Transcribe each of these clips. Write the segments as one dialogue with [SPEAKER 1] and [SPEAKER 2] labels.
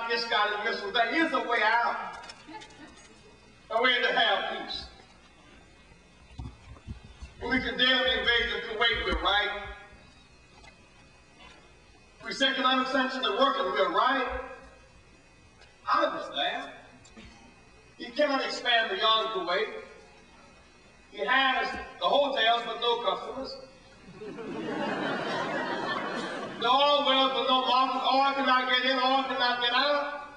[SPEAKER 1] got misguided missiles. There is a way out. A way to have peace. When we condemn the invasion of Kuwait, we're right. We say economic sanctions are working, we're right. I understand. He cannot expand beyond Kuwait. He has the hotels but no customers. The oil wells but no markets. Oil cannot get in, oil cannot get out.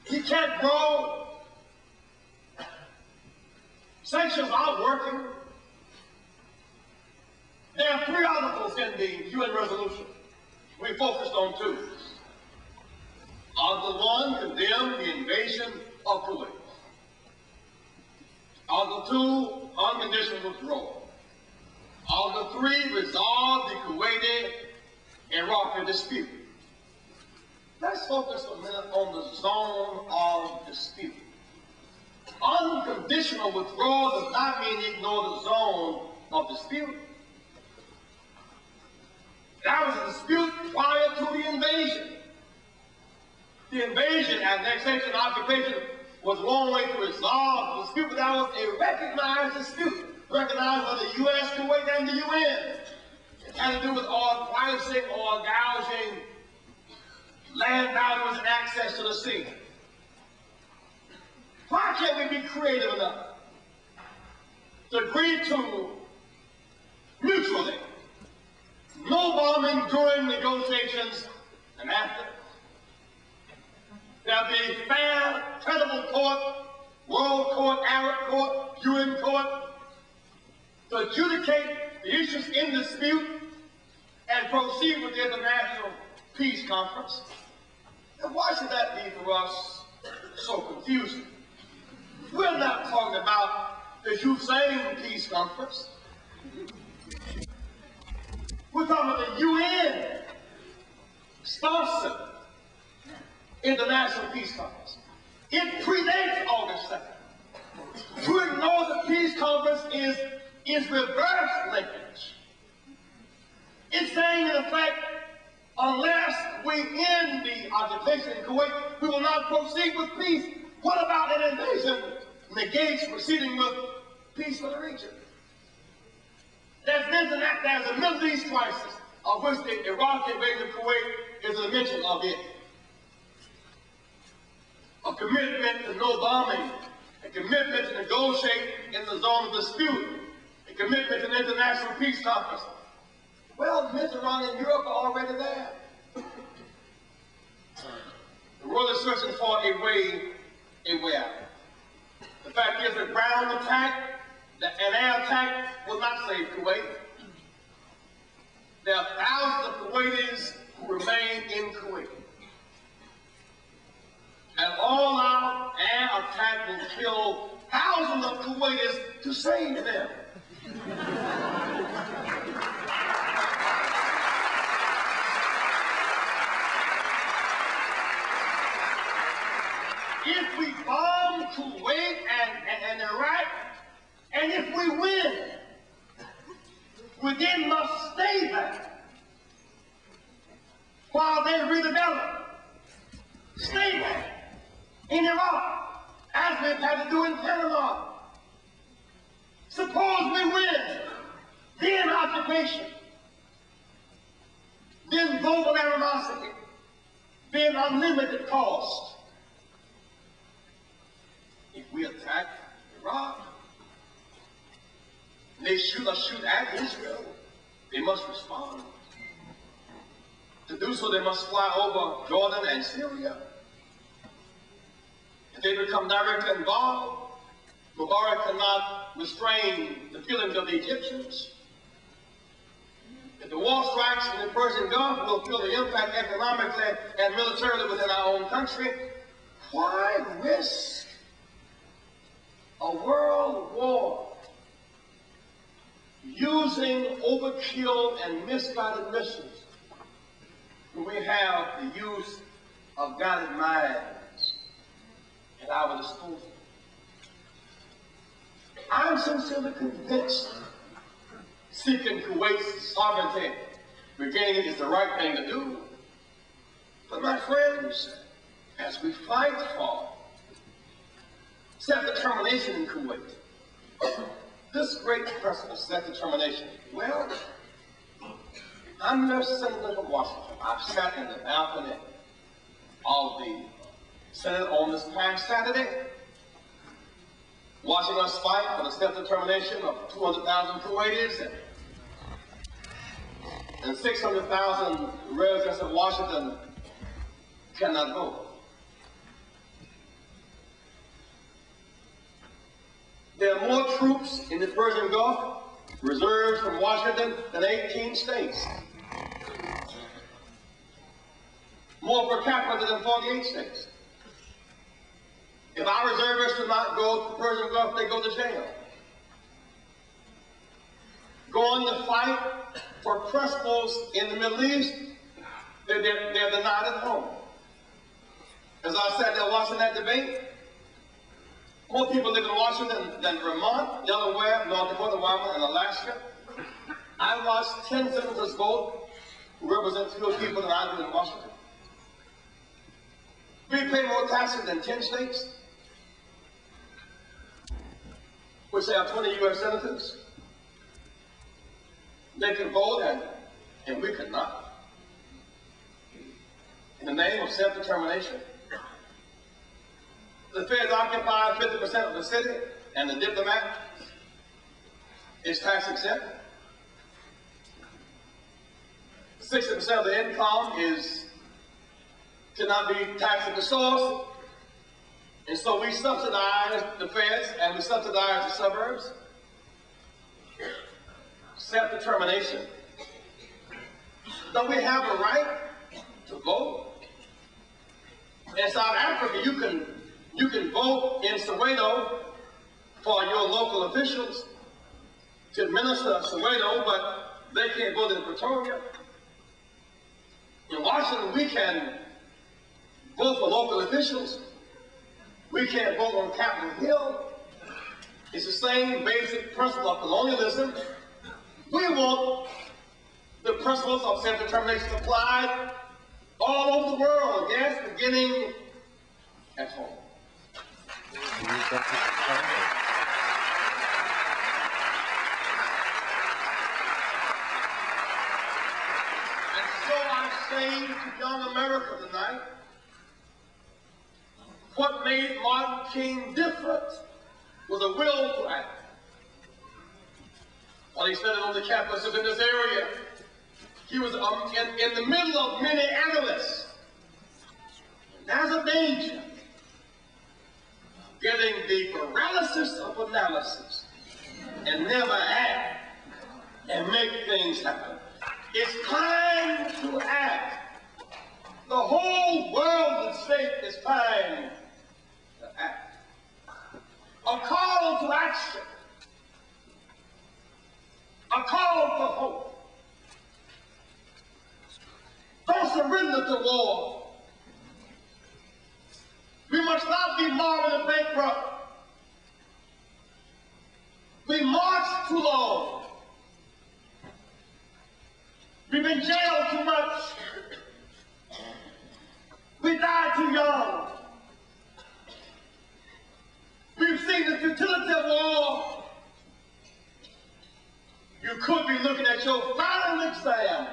[SPEAKER 1] He can't grow. Sanctions are working. There are 3 articles in the UN resolution. We focused on 2. Article 1 condemned the invasion of Kuwait. Article 2, unconditional withdrawal. Article 3, resolve the Kuwaiti-Iraqi dispute. Let's focus a minute on the zone of dispute. Unconditional withdrawal does not mean ignore the zone of dispute. That was a dispute prior to the invasion. The invasion, annexation, occupation was one way to resolve the dispute, but that was a recognized dispute, recognized by the U.S., Kuwait, and the UN. It had to do with oil pricing, oil gouging, land values, and access to the sea. Why can't we be creative enough to agree to mutually no bombing during negotiations and after? There'll be fair, credible court, World Court, Arab Court, UN Court, to adjudicate the issues in dispute and proceed with the International Peace Conference. And why should that be for us so confusing? We're not talking about the Hussein Peace Conference. We're talking about the UN sponsored International Peace Conference. It predates August 2nd. To ignore the peace conference is reverse linkage. It's saying, in effect, unless we end the occupation in Kuwait, we will not proceed with peace. What about an invasion negates proceeding with peace for the region? There's a Middle East crisis, of which the Iraqi invasion of Kuwait is a mention of it. A commitment to no bombing, a commitment to negotiate in the zone of dispute, a commitment to an international peace conference. Well, the Mitterrand in Europe are already there. The world is searching for a way out. The fact is, the ground attack, an air attack will not save Kuwait. There are thousands of Kuwaitis who remain in Kuwait. An all-out air attack will kill thousands of Kuwaitis to save them. If we bomb Kuwait and Iraq, and if we win, we then must stay there while they redevelop. Stay there in Iraq, as we've had to do in Panama. Suppose we win, then occupation, then global animosity, then unlimited cost. If we attack Iraq, they shoot at Israel, they must respond. To do so, they must fly over Jordan and Syria. If they become directly involved, Mubarak cannot restrain the feelings of the Egyptians. If the war strikes in the Persian Gulf, we'll feel the impact economically and militarily within our own country. Why risk a world war using overkill and misguided missiles when we have the use of guided minds at our disposal? I'm sincerely convinced seeking Kuwait's sovereignty, regaining it is the right thing to do. But my friends, as we fight for self-determination in Kuwait. This great principle, self-determination. Well, I'm no senator from Washington. I've sat in the balcony of the Senate on this past Saturday, watching us fight for the self-determination of 200,000 Kuwaitis and 600,000 residents of Washington cannot vote. There are more troops in the Persian Gulf reserved from Washington than 18 states. More per capita than 48 states. If our reservists do not go to the Persian Gulf, they go to jail. Going to fight for principles in the Middle East, they're denied at home. As I sat there watching that debate, more people live in Washington than Vermont, Delaware, North Dakota, Wyoming, and Alaska. I watched 10 senators vote who represent fewer people than I do in Washington. We pay more taxes than 10 states, which have 20 U.S. senators. They can vote and we cannot. In the name of self-determination, the feds occupy 50% of the city, and the diplomat is tax exempt. 60% of the income cannot be taxed at the source, and so we subsidize the feds and we subsidize the suburbs. Self-determination. Don't we have a right to vote? In South Africa, you can vote in Soweto for your local officials to administer Soweto, but they can't vote in Pretoria. In Washington, we can vote for local officials. We can't vote on Capitol Hill. It's the same basic principle of colonialism. We want the principles of self-determination applied all over the world, yes, beginning at home. And so I say to young America tonight, what made Martin King different was a will to act. While he studied on the campuses in this area, he was in the middle of many analysts. There's a danger getting the paralysis of analysis and never act and make things happen. It's time to act. The whole world and state is time to act. A call to action. A call for hope. Don't surrender to war. We must not be moral and bankrupt. We marched too long. We've been jailed too much. We died too young. We've seen the futility of war. You could be looking at your final exam